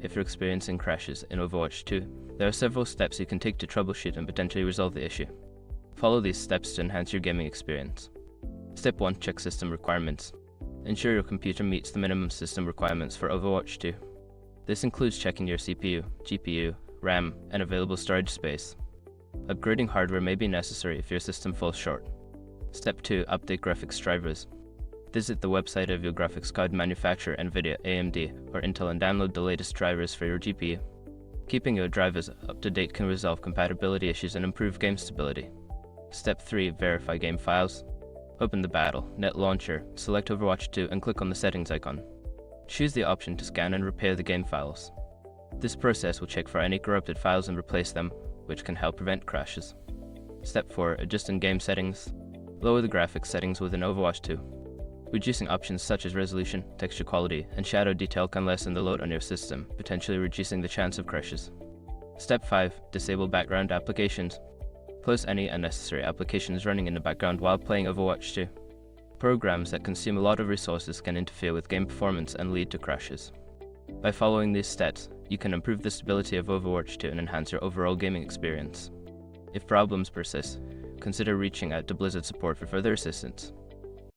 if you're experiencing crashes in Overwatch 2. There are several steps you can take to troubleshoot and potentially resolve the issue. Follow these steps to enhance your gaming experience. Step 1. Check system requirements. Ensure your computer meets the minimum system requirements for Overwatch 2. This includes checking your CPU, GPU, RAM, and available storage space. Upgrading hardware may be necessary if your system falls short. Step 2. Update graphics drivers. Visit the website of your graphics card manufacturer, NVIDIA, AMD, or Intel, and download the latest drivers for your GPU. Keeping your drivers up to date can resolve compatibility issues and improve game stability. Step 3. Verify game files. Open the Battle.net launcher, select Overwatch 2, and click on the settings icon. Choose the option to scan and repair the game files. This process will check for any corrupted files and replace them, which can help prevent crashes. Step 4. Adjust in-game settings. Lower the graphics settings within Overwatch 2. Reducing options such as resolution, texture quality, and shadow detail can lessen the load on your system, potentially reducing the chance of crashes. Step 5. Disable background applications. Close any unnecessary applications running in the background while playing Overwatch 2. Programs that consume a lot of resources can interfere with game performance and lead to crashes. By following these steps, you can improve the stability of Overwatch 2 and enhance your overall gaming experience. If problems persist, consider reaching out to Blizzard support for further assistance.